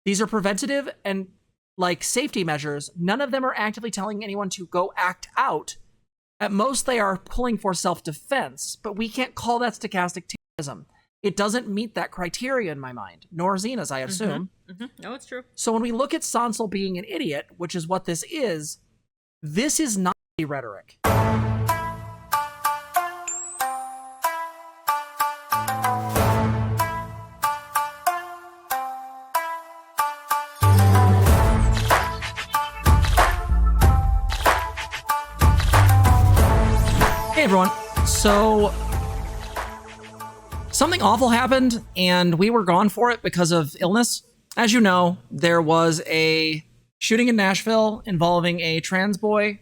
These are preventative and like safety measures. None of them are actively telling anyone to go act out. At most, they are pulling for self-defense, but we can't call that stochastic terrorism. It doesn't meet that criteria in my mind, nor Zena's, I assume. No, it's true. So when we look at Sansil being an idiot, which is what this is not rhetoric. Hey everyone, so something awful happened and we were gone for it because of illness. As you know, there was a shooting in Nashville involving a trans boy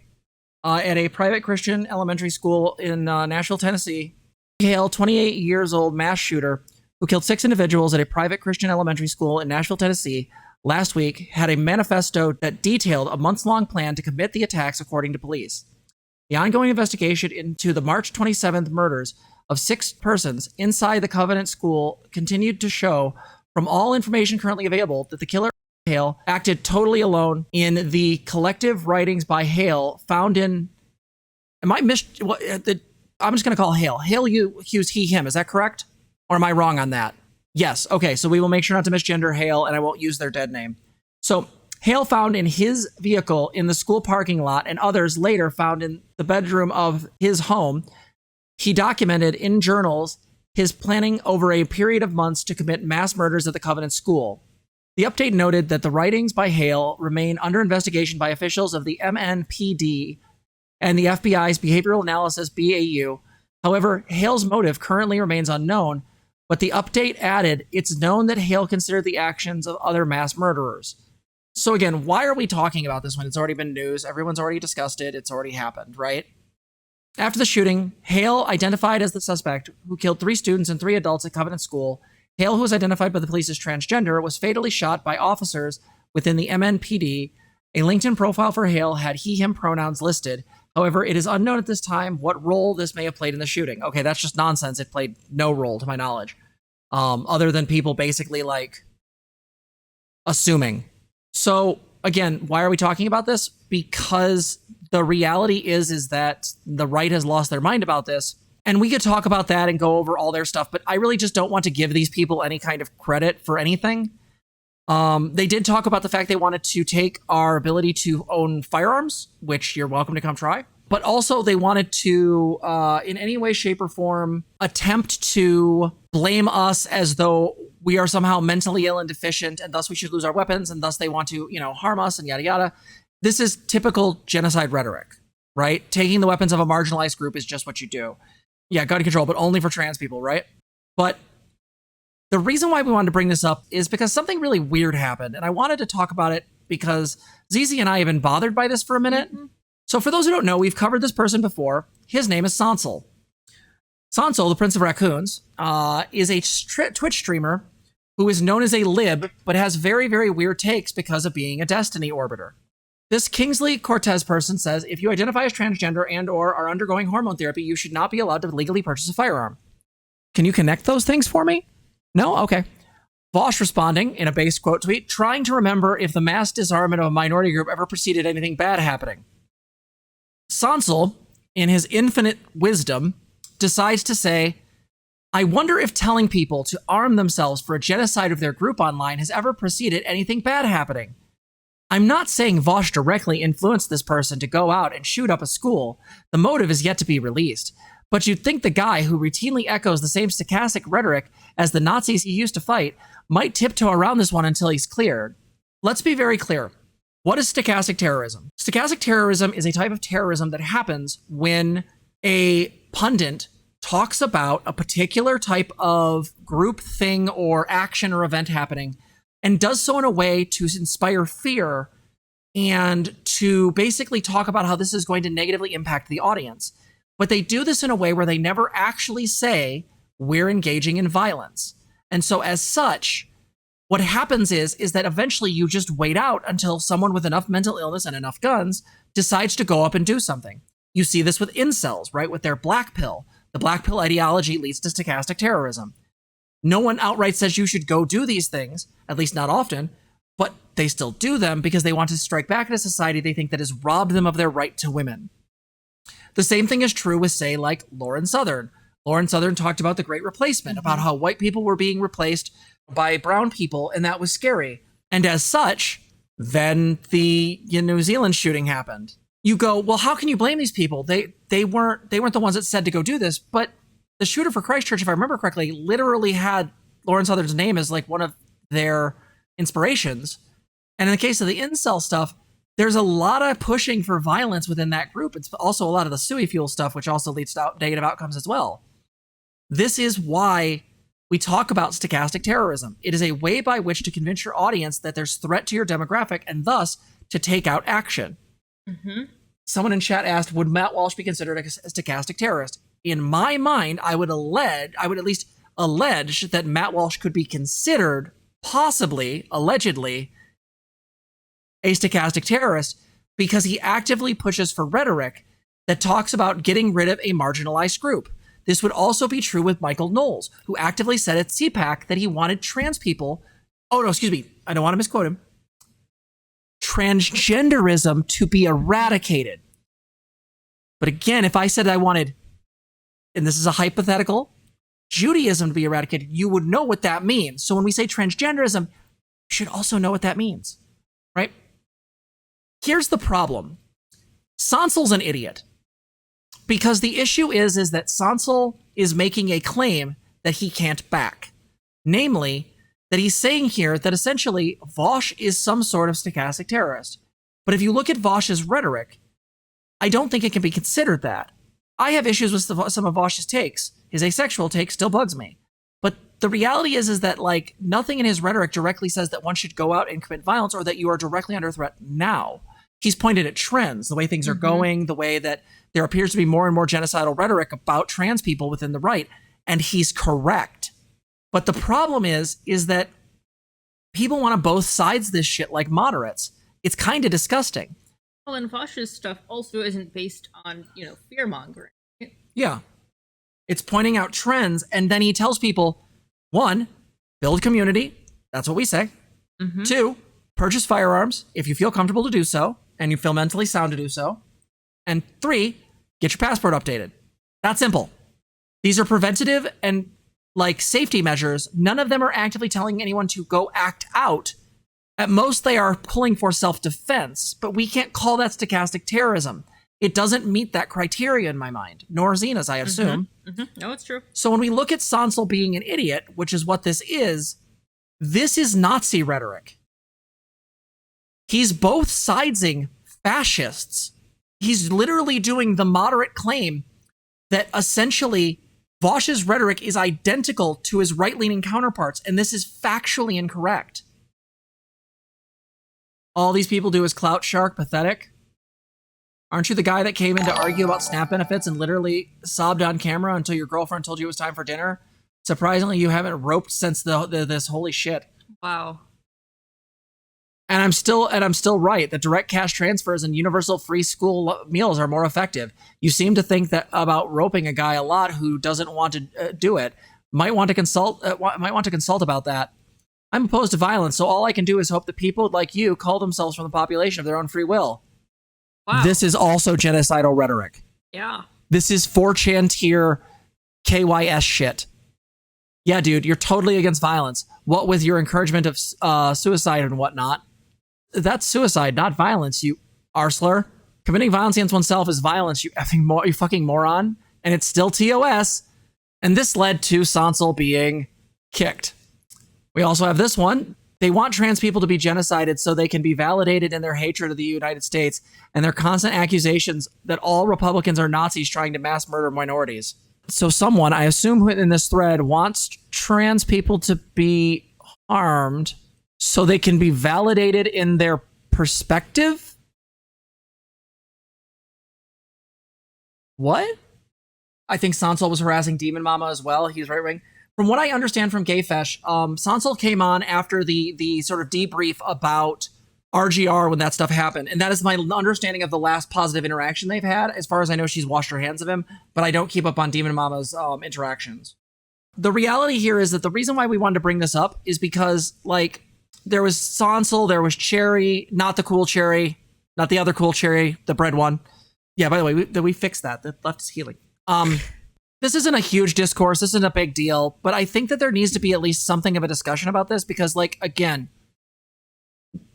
at a private Christian elementary school in Nashville, Tennessee. Hale, 28 years old mass shooter who killed 6 individuals at a private Christian elementary school in Nashville, Tennessee last week had a manifesto that detailed a months-long plan to commit the attacks according to police. The ongoing investigation into the March 27th murders of 6 persons inside the Covenant School continued to show, from all information currently available, that the killer, Hale, acted totally alone in the collective writings by Hale found in... I'm just going to call Hale. Hale used he, him. Is that correct? Or am I wrong on that? Yes. Okay, so we will make sure not to misgender Hale, and I won't use their dead name. So Hale found in his vehicle in the school parking lot, and others later found in the bedroom of his home. He documented in journals his planning over a period of months to commit mass murders at the Covenant School. The update noted that the writings by Hale remain under investigation by officials of the MNPD and the FBI's Behavioral Analysis BAU. However, Hale's motive currently remains unknown, but the update added it's known that Hale considered the actions of other mass murderers. So again, why are we talking about this when it's already been news? Everyone's already discussed it. It's already happened, right? After the shooting, Hale, identified as the suspect who killed 3 students and 3 adults at Covenant School, Hale, who was identified by the police as transgender, was fatally shot by officers within the MNPD. A LinkedIn profile for Hale had he, him pronouns listed. However, it is unknown at this time what role this may have played in the shooting. Okay, that's just nonsense. It played no role to my knowledge, other than people basically like assuming. So again, why are we talking about this? Because the reality is that the right has lost their mind about this. And we could talk about that and go over all their stuff, but I really just don't want to give these people any kind of credit for anything. They did talk about the fact they wanted to take our ability to own firearms, which you're welcome to come try. But also they wanted to, in any way, shape, or form, attempt to blame us as though we are somehow mentally ill and deficient, and thus we should lose our weapons, and thus they want to, harm us and yada yada. This is typical genocide rhetoric, right? Taking the weapons of a marginalized group is just what you do. Yeah, gun control, but only for trans people, right? But the reason why we wanted to bring this up is because something really weird happened, and I wanted to talk about it because Zizi and I have been bothered by this for a minute. So for those who don't know, we've covered this person before. His name is Sansil. Sansil, the Prince of Raccoons, is a Twitch streamer who is known as a lib, but has very, very weird takes because of being a Destiny orbiter. This Kingsley Cortez person says, if you identify as transgender and or are undergoing hormone therapy, you should not be allowed to legally purchase a firearm. Can you connect those things for me? No? Okay. Vosh responding in a base quote tweet, trying to remember if the mass disarmament of a minority group ever preceded anything bad happening. Sansil, in his infinite wisdom, decides to say, I wonder if telling people to arm themselves for a genocide of their group online has ever preceded anything bad happening. I'm not saying Vosh directly influenced this person to go out and shoot up a school. The motive is yet to be released. But you'd think the guy who routinely echoes the same stochastic rhetoric as the Nazis he used to fight might tiptoe around this one until he's cleared. Let's be very clear. What is stochastic terrorism? Stochastic terrorism is a type of terrorism that happens when a pundit talks about a particular type of group thing or action or event happening and does so in a way to inspire fear and to basically talk about how this is going to negatively impact the audience. But they do this in a way where they never actually say, we're engaging in violence. And so as such, what happens is that eventually you just wait out until someone with enough mental illness and enough guns decides to go up and do something. You see this with incels, right? With their black pill. The black pill ideology leads to stochastic terrorism. No one outright says you should go do these things, at least not often, they still do them because they want to strike back at a society they think that has robbed them of their right to women. The same thing is true with, say, like Lauren Southern. Lauren Southern talked about the Great Replacement, about how white people were being replaced by brown people, and that was scary. And as such, then the New Zealand shooting happened. You go, well, how can you blame these people? They weren't the ones that said to go do this, but the shooter for Christchurch, if I remember correctly, literally had Lauren Southern's name as like one of their inspirations. And in the case of the incel stuff, there's a lot of pushing for violence within that group. It's also a lot of the sui fuel stuff, which also leads to negative outcomes as well. This is why we talk about stochastic terrorism. It is a way by which to convince your audience that there's threat to your demographic and thus to take out action. Someone in chat asked, would Matt Walsh be considered a stochastic terrorist? In my mind, I would at least allege that Matt Walsh could be considered, possibly, allegedly, a stochastic terrorist because he actively pushes for rhetoric that talks about getting rid of a marginalized group. This would also be true with Michael Knowles, who actively said at CPAC that he wanted trans people, I don't want to misquote him, transgenderism to be eradicated. But again, if I said I wanted, and this is a hypothetical, Judaism to be eradicated, you would know what that means. So when we say transgenderism, you should also know what that means, right? Here's the problem. Sansil's an idiot. Because the issue is that Sansil is making a claim that he can't back. Namely, that he's saying here that essentially Vosh is some sort of stochastic terrorist. But if you look at Vosh's rhetoric, I don't think it can be considered that. I have issues with some of Vosh's takes. His asexual take still bugs me. But the reality is that like nothing in his rhetoric directly says that one should go out and commit violence or that you are directly under threat now. He's pointed at trends, the way things are going, the way that there appears to be more and more genocidal rhetoric about trans people within the right, and he's correct. But the problem is that people want to both sides this shit like moderates. It's kind of disgusting. Well, and Vosh's stuff also isn't based on, fear-mongering. Yeah. It's pointing out trends, and then he tells people, 1, build community. That's what we say. 2, purchase firearms if you feel comfortable to do so, and you feel mentally sound to do so. And 3, get your passport updated. That's simple. These are preventative and safety measures. None of them are actively telling anyone to go act out. At most, they are pulling for self-defense, but we can't call that stochastic terrorism. It doesn't meet that criteria in my mind, nor Zena's, I assume. No, it's true. So when we look at Sansil being an idiot, which is what this is Nazi rhetoric. He's both sidesing fascists. He's literally doing the moderate claim that essentially Vosh's rhetoric is identical to his right-leaning counterparts, and this is factually incorrect. All these people do is clout shark, pathetic. Aren't you the guy that came in to argue about SNAP benefits and literally sobbed on camera until your girlfriend told you it was time for dinner? Surprisingly, you haven't roped since this holy shit. Wow. And I'm still right that direct cash transfers and universal free school meals are more effective. You seem to think that about roping a guy a lot who doesn't want to do it. Might want to consult about that. I'm opposed to violence, so all I can do is hope that people like you call themselves from the population of their own free will. Wow. This is also genocidal rhetoric. Yeah. This is 4chan tier KYS shit. Yeah, dude, you're totally against violence. What with your encouragement of suicide and whatnot? That's suicide, not violence, you arsler. Committing violence against oneself is violence, you fucking moron. And it's still TOS. And this led to Sansil being kicked. We also have this one. They want trans people to be genocided so they can be validated in their hatred of the United States and their constant accusations that all Republicans are Nazis trying to mass murder minorities. So someone, I assume in this thread, wants trans people to be harmed so they can be validated in their perspective? What? I think Sansil was harassing Demon Mama as well. He's right-wing. From what I understand from Gayfesh, Sansil came on after the sort of debrief about RGR when that stuff happened. And that is my understanding of the last positive interaction they've had. As far as I know, she's washed her hands of him, but I don't keep up on Demon Mama's interactions. The reality here is that the reason why we wanted to bring this up is because, Sansil, there was Cherry, not the cool Cherry, not the other cool Cherry, the bread one. Yeah, by the way, we fixed that. The left is healing. This isn't a huge discourse. This isn't a big deal, but I think that there needs to be at least something of a discussion about this because, like, again,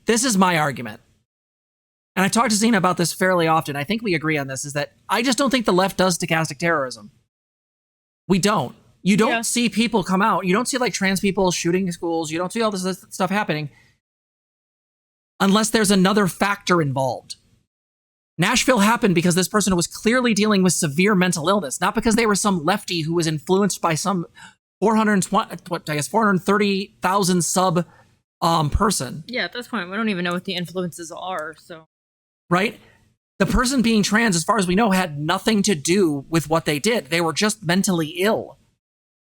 this is my argument. And I talk to Zena about this fairly often. I think we agree on this, is that I just don't think the left does stochastic terrorism. We don't. You don't see people come out. You don't see, like, trans people shooting schools. You don't see all this stuff happening unless there's another factor involved. Nashville happened because this person was clearly dealing with severe mental illness, not because they were some lefty who was influenced by some 430,000 sub person. Yeah, at this point, we don't even know what the influences are, so. Right? The person being trans, as far as we know, had nothing to do with what they did. They were just mentally ill.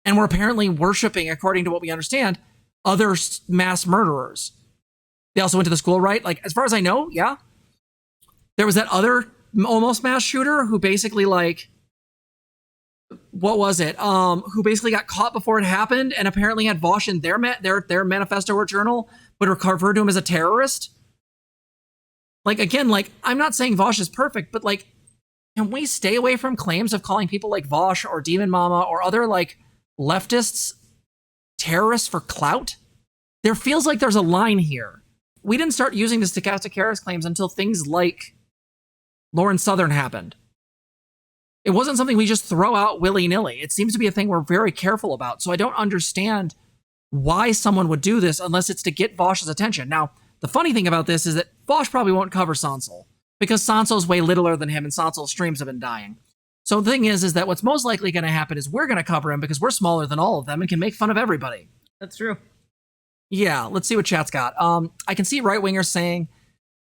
And were apparently worshiping, according to what we understand, other mass murderers. They also went to the school, right? Like, as far as I know, yeah. There was that other almost mass shooter who basically, like, what was it? Who basically got caught before it happened and apparently had Vosh in their manifesto or journal, but referred to him as a terrorist. Like, again, like, I'm not saying Vosh is perfect, but, like, can we stay away from claims of calling people like Vosh or Demon Mama or other, like, leftists terrorists for clout? There feels like there's a line here. We didn't start using the stochastic terrorist claims until things like Lauren Southern happened. It wasn't something we just throw out willy-nilly. It seems to be a thing we're very careful about. So I don't understand why someone would do this unless it's to get Vosh's attention. Now, the funny thing about this is that Vosh probably won't cover Sansil because Sansil's way littler than him and Sansil's streams have been dying. So the thing is that what's most likely going to happen is we're going to cover him because we're smaller than all of them and can make fun of everybody. That's true. Yeah, let's see what chat's got. I can see right-wingers saying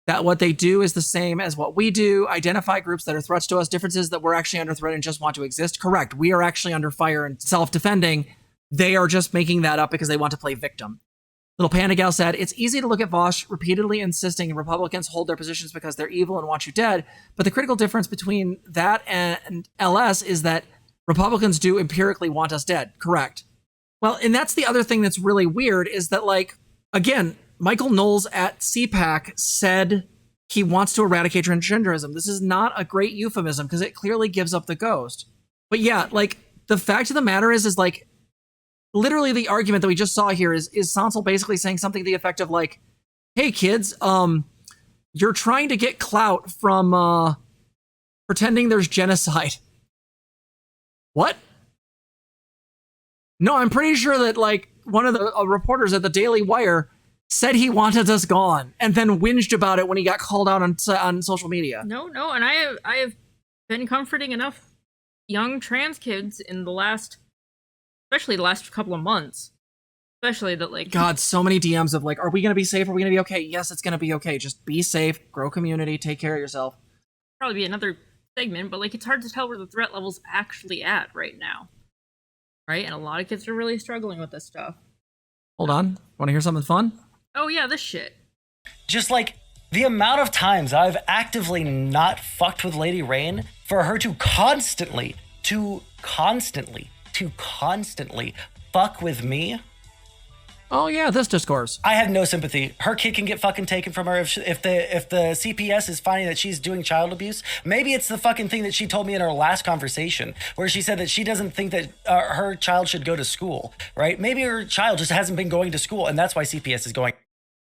that what they do is the same as what we do, identify groups that are threats to us, differences that we're actually under threat and just want to exist. Correct. We are actually under fire and self-defending. They are just making that up because they want to play victim. Little Panda Gal said, it's easy to look at Vosh repeatedly insisting Republicans hold their positions because they're evil and want you dead. But the critical difference between that and LS is that Republicans do empirically want us dead. Correct. Well, and that's the other thing that's really weird is that, like, again, Michael Knowles at CPAC said he wants to eradicate transgenderism. This is not a great euphemism because it clearly gives up the ghost. But yeah, like, the fact of the matter is like, literally the argument that we just saw here is Sansil basically saying something to the effect of, like, hey kids, you're trying to get clout from pretending there's genocide. What? No, I'm pretty sure that, like, one of the reporters at the Daily Wire said he wanted us gone and then whinged about it when he got called out on social media. No, and I have been comforting enough young trans kids in especially the last couple of months, especially that, like, God, so many DMs of, like, are we going to be safe? Are we going to be okay? Yes, it's going to be okay. Just be safe, grow community, take care of yourself. Probably be another segment, but, like, it's hard to tell where the threat level's actually at right now. Right? And a lot of kids are really struggling with this stuff. Hold on. Want to hear something fun? Oh, yeah, this shit. Just, like, the amount of times I've actively not fucked with Lady Rain for her to constantly fuck with me. Oh, yeah, this discourse. I have no sympathy. Her kid can get fucking taken from her if the CPS is finding that she's doing child abuse. Maybe it's the fucking thing that she told me in our last conversation where she said that she doesn't think that her child should go to school, right? Maybe her child just hasn't been going to school and that's why CPS is going.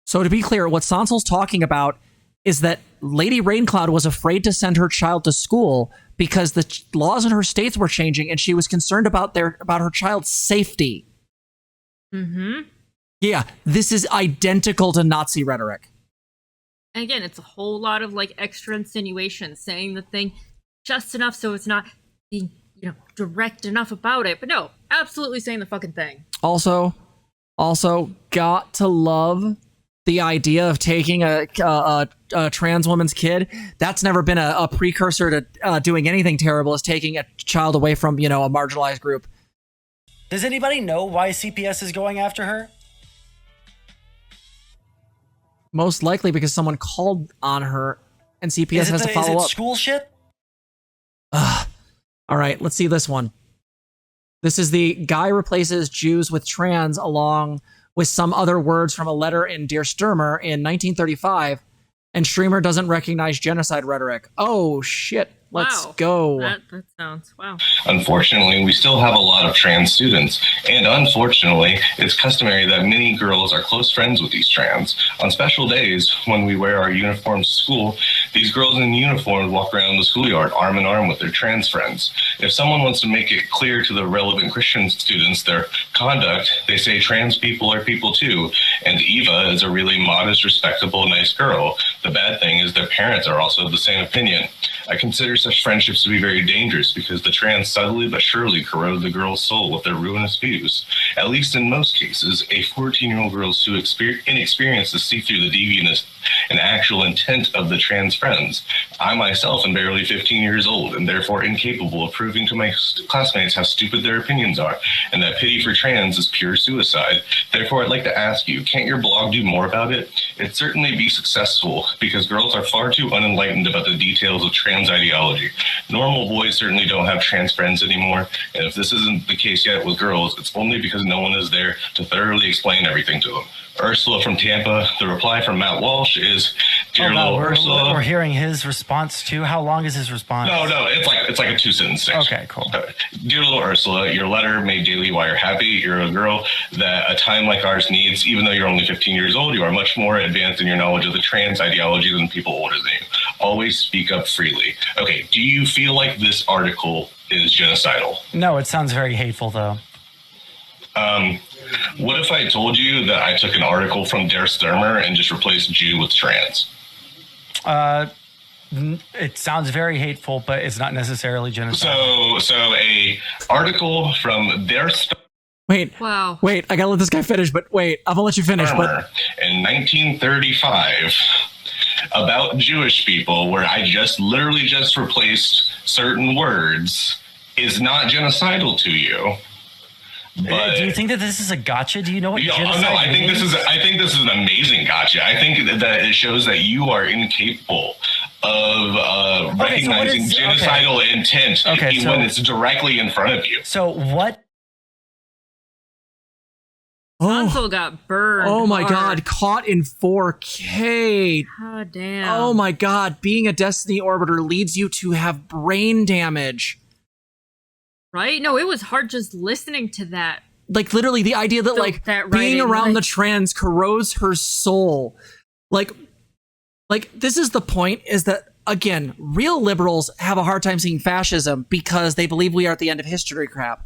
So to be clear, what Sansil's talking about is that Lady Raincloud was afraid to send her child to school because the laws in her states were changing and she was concerned about her child's safety. Mm-hmm. Yeah, this is identical to Nazi rhetoric. And again, it's a whole lot of, like, extra insinuation, saying the thing just enough so it's not being, direct enough about it. But no, absolutely saying the fucking thing. Also, got to love the idea of taking a trans woman's kid. That's never been a precursor to doing anything terrible, as taking a child away from, a marginalized group. Does anybody know why CPS is going after her? Most likely because someone called on her and CPS has to follow up. Is it school shit? All right, let's see this one. This is the guy replaces Jews with trans along with some other words from a letter in Dear Sturmer in 1935, and streamer doesn't recognize genocide rhetoric. Oh, shit. Let's go. That sounds, wow. Unfortunately, we still have a lot of trans students, and unfortunately, it's customary that many girls are close friends with these trans. On special days, when we wear our uniforms to school, these girls in uniform walk around the schoolyard arm in arm with their trans friends. If someone wants to make it clear to the relevant Christian students their conduct, they say trans people are people too, and Eva is a really modest, respectable, nice girl. The bad thing is their parents are also of the same opinion. I consider such friendships to be very dangerous because the trans subtly but surely corrode the girl's soul with their ruinous views. At least in most cases, a 14-year-old girl is too inexperienced to see through the deviantness and actual intent of the trans friends. I myself am barely 15 years old and therefore incapable of proving to my classmates how stupid their opinions are, and that pity for trans is pure suicide. Therefore, I'd like to ask you, can't your blog do more about it? It'd certainly be successful because girls are far too unenlightened about the details of trans ideology. Normal boys certainly don't have trans friends anymore, and if this isn't the case yet with girls, it's only because no one is there to thoroughly explain everything to them. Ursula from Tampa. The reply from Matt Walsh is, "Dear little Ursula." We're hearing his response too. How long is his response? No, it's like a 2-sentence thing. Okay, cool. Dear little Ursula, your letter made Daily Wire happy. You're a girl that a time like ours needs. Even though you're only 15 years old, you are much more advanced in your knowledge of the trans ideology than people older than you. Always speak up freely. Okay, do you feel like this article is genocidal? No, it sounds very hateful though. What if I told you that I took an article from Der Sturmer and just replaced Jew with trans? It sounds very hateful, but it's not necessarily genocidal. So a article from Der Sturmer. Wait. Wow. Wait, I gotta let this guy finish, but wait, I'm gonna let you finish. But in 1935 about Jewish people, where I literally just replaced certain words, is not genocidal to you. But do you think that this is a gotcha? Do you know what genocide no, I think means? this is an amazing gotcha. I think that it shows that you are incapable of recognizing genocidal intent even when it's directly in front of you. So what? Sansil got burned. Oh my hard. God, caught in 4K. God damn. Oh my God, being a Destiny Orbiter leads you to have brain damage. Right? No, it was hard just listening to that. Like literally the idea that that being writing, around the trans corrodes her soul. Like this is the point, is that again, real liberals have a hard time seeing fascism because they believe we are at the end of history crap.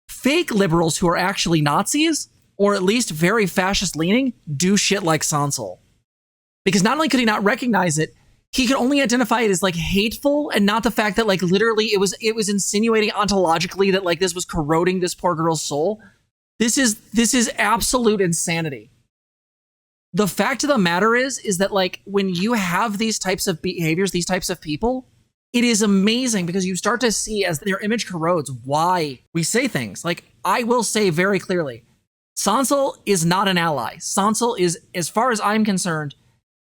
Fake liberals who are actually Nazis, or at least very fascist leaning, do shit like Sansil. Because not only could he not recognize it, he could only identify it as like hateful, and not the fact that like literally it was insinuating ontologically that like this was corroding this poor girl's soul. This is absolute insanity. The fact of the matter is that like when you have these types of behaviors, these types of people, it is amazing because you start to see as their image corrodes why we say things. Like I will say very clearly, Sansil is not an ally. Sansil is, as far as I'm concerned,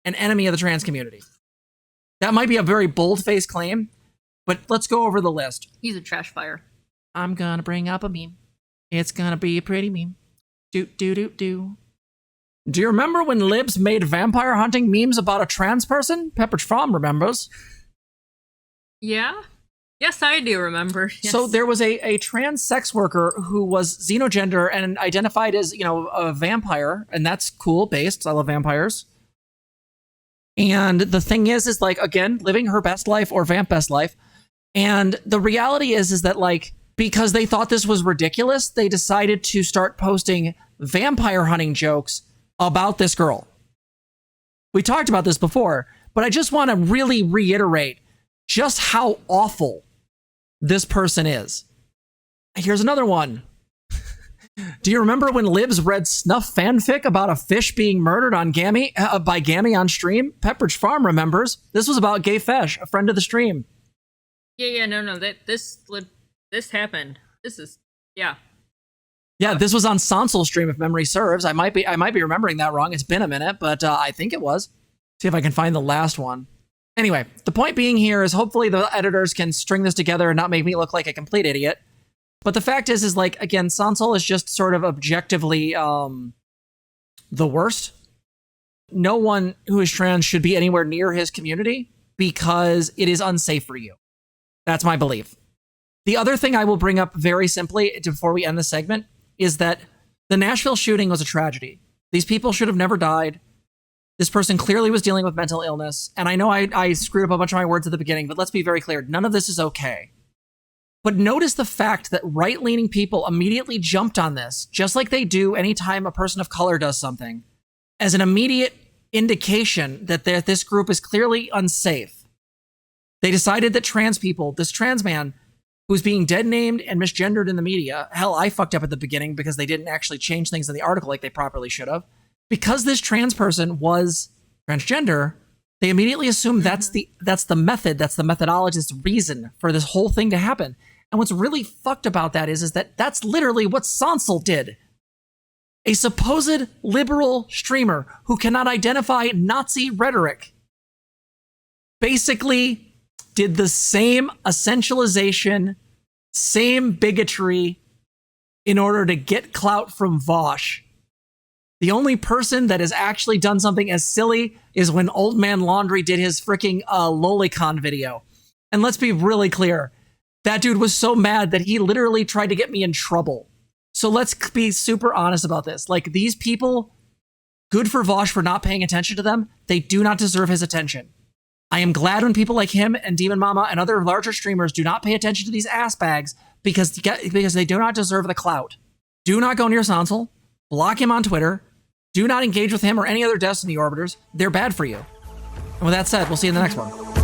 an enemy of the trans community. That might be a very bold-faced claim, but let's go over the list. He's a trash fire. I'm gonna bring up a meme. It's gonna be a pretty meme. Do. Do you remember when libs made vampire hunting memes about a trans person? Pepperidge Farm remembers. Yeah? Yes, I do remember. Yes. So there was a trans sex worker who was xenogender and identified as, a vampire, and that's cool, based. I love vampires. And the thing is like, again, living her best life or vamp best life. And the reality is that like, because they thought this was ridiculous, they decided to start posting vampire hunting jokes about this girl. We talked about this before, but I just want to really reiterate just how awful this person is. Here's another one. Do you remember when libs read snuff fanfic about a fish being murdered by Gammy on stream? Pepperidge Farm remembers. This was about Gay Fesh, a friend of the stream. No. This happened. This is, yeah. Yeah, this was on Sansil's stream, if memory serves. I might be remembering that wrong. It's been a minute, but I think it was. See if I can find the last one. Anyway, the point being here is hopefully the editors can string this together and not make me look like a complete idiot. But the fact is like, again, Sansil is just sort of objectively the worst. No one who is trans should be anywhere near his community because it is unsafe for you. That's my belief. The other thing I will bring up very simply before we end the segment is that the Nashville shooting was a tragedy. These people should have never died. This person clearly was dealing with mental illness. And I know I screwed up a bunch of my words at the beginning, but let's be very clear. None of this is okay. But notice the fact that right-leaning people immediately jumped on this, just like they do anytime a person of color does something, as an immediate indication that this group is clearly unsafe. They decided that trans people, this trans man who's being dead named and misgendered in the media, hell, I fucked up at the beginning because they didn't actually change things in the article like they properly should have. Because this trans person was transgender, they immediately assume that's the method, that's the methodology, that's the reason for this whole thing to happen. And what's really fucked about that is that that's literally what Sansil did. A supposed liberal streamer who cannot identify Nazi rhetoric basically did the same essentialization, same bigotry in order to get clout from Vosh. The only person that has actually done something as silly is when Old Man Laundry did his freaking Lolicon video. And let's be really clear. That dude was so mad that he literally tried to get me in trouble. So let's be super honest about this. Like, these people, good for Vosh for not paying attention to them. They do not deserve his attention. I am glad when people like him and Demon Mama and other larger streamers do not pay attention to these ass bags because they do not deserve the clout. Do not go near Sansil. Block him on Twitter. Do not engage with him or any other Destiny Orbiters. They're bad for you. And with that said, we'll see you in the next one.